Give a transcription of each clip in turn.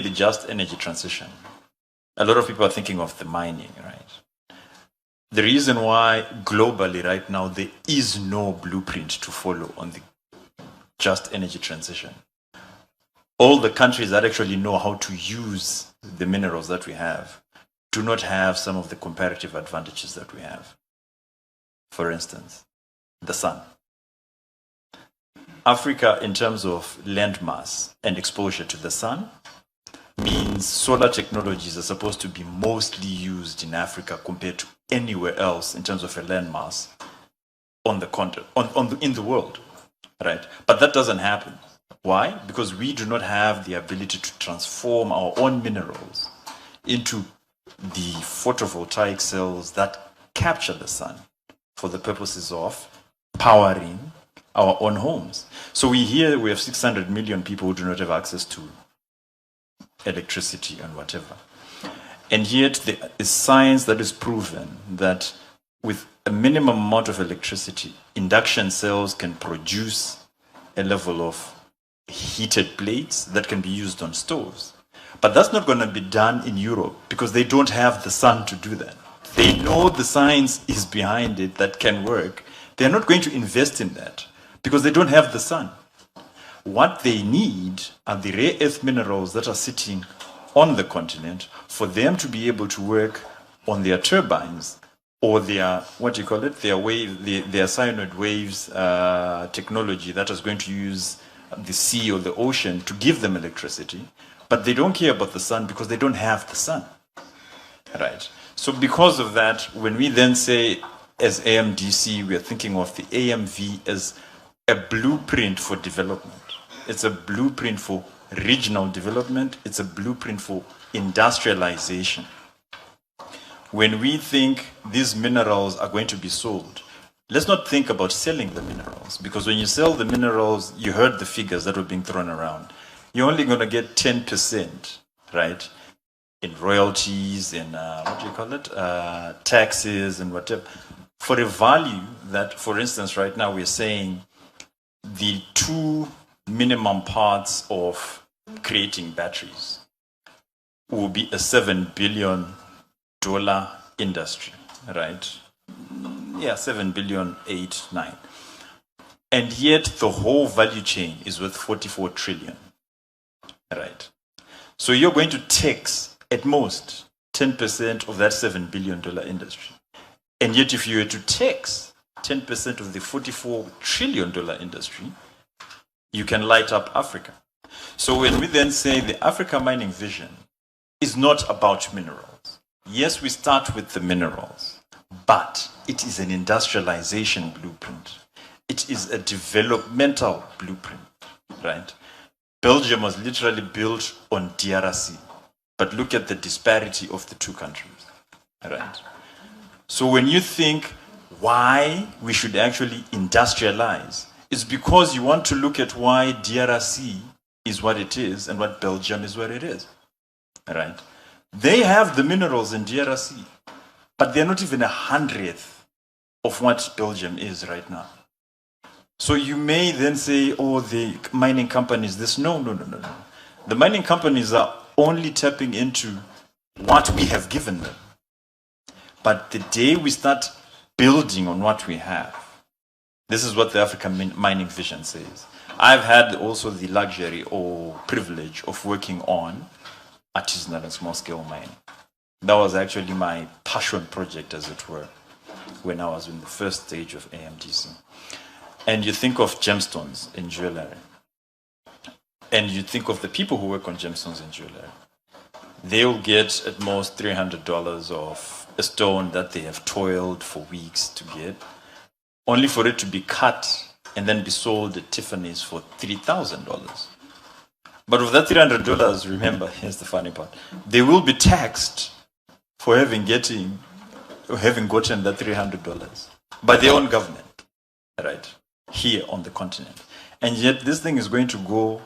the just energy transition, a lot of people are thinking of the mining, right? The reason why globally right now there is no blueprint to follow on the just energy transition. All the countries that actually know how to use the minerals that we have do not have some of the comparative advantages that we have. For instance, the sun. Africa, in terms of land mass and exposure to the sun, means solar technologies are supposed to be mostly used in Africa compared to anywhere else in terms of a land mass on the continent, in the world, right? But that doesn't happen. Why? Because we do not have the ability to transform our own minerals into the photovoltaic cells that capture the sun for the purposes of powering our own homes. So we have 600 million people who do not have access to electricity and whatever. And yet there is science that is proven that with a minimum amount of electricity, induction cells can produce a level of heated plates that can be used on stoves. But that's not going to be done in Europe because they don't have the sun to do that. They know the science is behind it that can work. They're not going to invest in that because they don't have the sun. What they need are the rare earth minerals that are sitting on the continent for them to be able to work on their turbines or their, their cyanoid waves technology that is going to use the sea or the ocean to give them electricity. But they don't care about the sun because they don't have the sun, right? So because of that, when we then say as AMDC, we are thinking of the AMV as a blueprint for development. It's a blueprint for regional development. It's a blueprint for industrialization. When we think these minerals are going to be sold, let's not think about selling the minerals, because when you sell the minerals, you heard the figures that were being thrown around. You're only going to get 10%, right, in royalties, in taxes and whatever. For a value that, for instance, right now we're saying the two minimum parts of creating batteries will be a $7 billion industry, right? Yeah, 7 billion, 8, 9. And yet the whole value chain is worth 44 trillion, right? So you're going to tax at most 10% of that $7 billion industry. And yet if you were to tax 10% of the $44 trillion industry, you can light up Africa. So when we then say the Africa mining vision is not about minerals. Yes, we start with the minerals, but it is an industrialization blueprint. It is a developmental blueprint, right? Belgium was literally built on DRC, but look at the disparity of the two countries, right? So when you think why we should actually industrialize, it's because you want to look at why DRC is what it is and what Belgium is what it is, right? They have the minerals in DRC, but they're not even 100th of what Belgium is right now. So you may then say, oh, the mining companies, this. No. The mining companies are only tapping into what we have given them. But the day we start building on what we have, this is what the African mining vision says. I've had also the luxury or privilege of working on artisanal and small-scale mining. That was actually my passion project, as it were, when I was in the first stage of AMDC. And you think of gemstones in jewelry, and you think of the people who work on gemstones in jewelry. They'll get at most $300 of a stone that they have toiled for weeks to get, only for it to be cut and then be sold at Tiffany's for $3,000. But with that $300, remember, here's the funny part, they will be taxed for having gotten that $300 by their own government, right, here on the continent. And yet this thing is going to go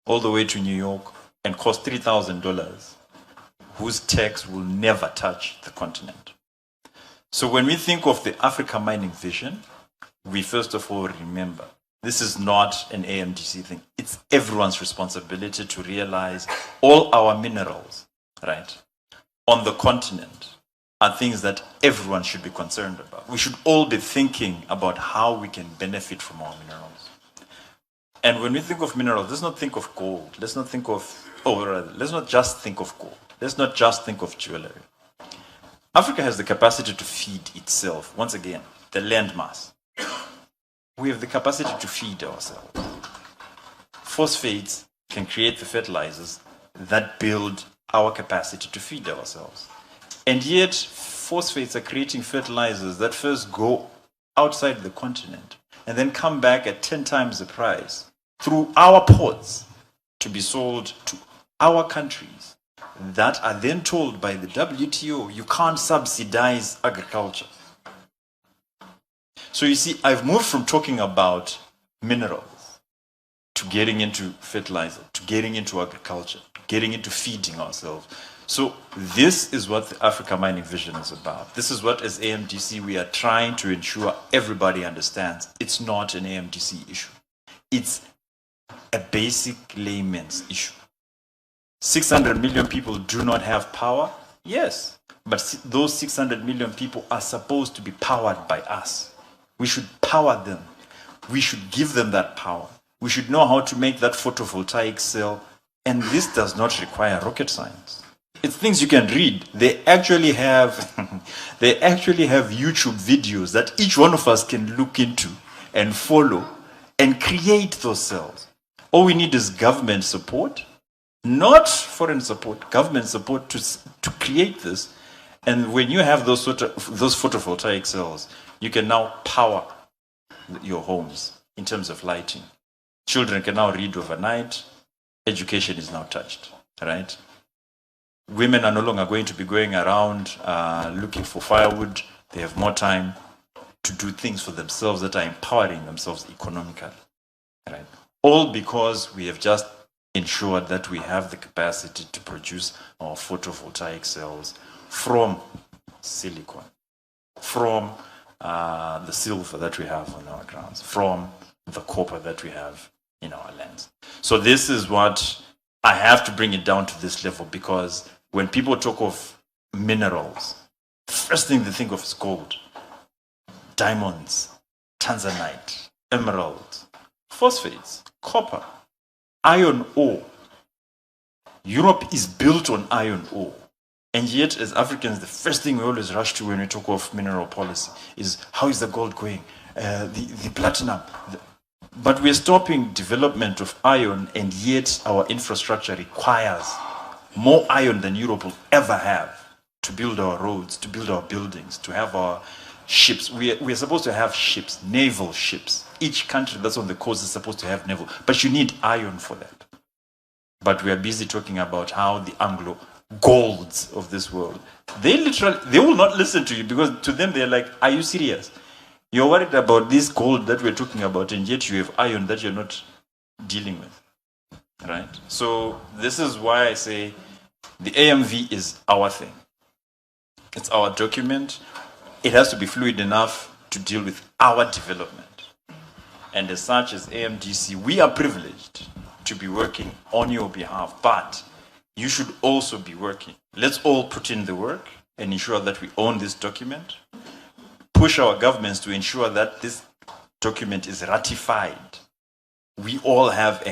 all the way to New York and cost $3,000, whose tax will never touch the continent. So when we think of the Africa mining vision, we first of all remember This is not an AMDC thing. It's everyone's responsibility to realize all our minerals, right, on the continent are things that everyone should be concerned about. We should all be thinking about how we can benefit from our minerals. And when we think of minerals, let's not think of gold. Let's not think of, let's not just think of gold. Let's not just think of jewelry. Africa has the capacity to feed itself. Once again, the landmass. We have the capacity to feed ourselves. Phosphates can create the fertilizers that build our capacity to feed ourselves. And yet, phosphates are creating fertilizers that first go outside the continent and then come back at 10 times the price through our ports to be sold to our countries that are then told by the WTO, you can't subsidize agriculture. So you see, I've moved from talking about minerals to getting into fertilizer, to getting into agriculture, getting into feeding ourselves. So this is what the Africa Mining Vision is about. This is what, as AMDC, we are trying to ensure everybody understands. It's not an AMDC issue. It's a basic layman's issue. 600 million people do not have power? Yes, but those 600 million people are supposed to be powered by us. We should power them. We should give them that power. We should know how to make that photovoltaic cell, and this does not require rocket science. It's things you can read. They actually have YouTube videos that each one of us can look into and follow and create those cells. All we need is government support, not foreign support, government support to create this. And when you have those photovoltaic cells, you can now power your homes in terms of lighting. Children can now read overnight. Education is now touched, right? Women are no longer going to be going around looking for firewood. They have more time to do things for themselves that are empowering themselves economically, right? All because we have just ensured that we have the capacity to produce our photovoltaic cells from silicon, from the silver that we have on our grounds, from the copper that we have in our lands. So this is what I have to bring it down to this level, because when people talk of minerals, the first thing they think of is gold, diamonds, tanzanite, emerald, phosphates, copper, iron ore. Europe is built on iron ore. And yet, as Africans, the first thing we always rush to when we talk of mineral policy is, how is the gold going? The platinum. But we're stopping development of iron, and yet our infrastructure requires more iron than Europe will ever have to build our roads, to build our buildings, to have our ships. We're supposed to have ships, naval ships. Each country that's on the coast is supposed to have naval, but you need iron for that. But we are busy talking about how the Anglo golds of this world, they will not listen to you, because to them they're like, are you serious? You're worried about this gold that we're talking about, and yet you have iron that you're not dealing with, right? So this is why I say the AMV is our thing. It's our document. It has to be fluid enough to deal with our development. And as such, as AMDC, we are privileged to be working on your behalf, but you should also be working. Let's all put in the work and ensure that we own this document. Push our governments to ensure that this document is ratified. We all have a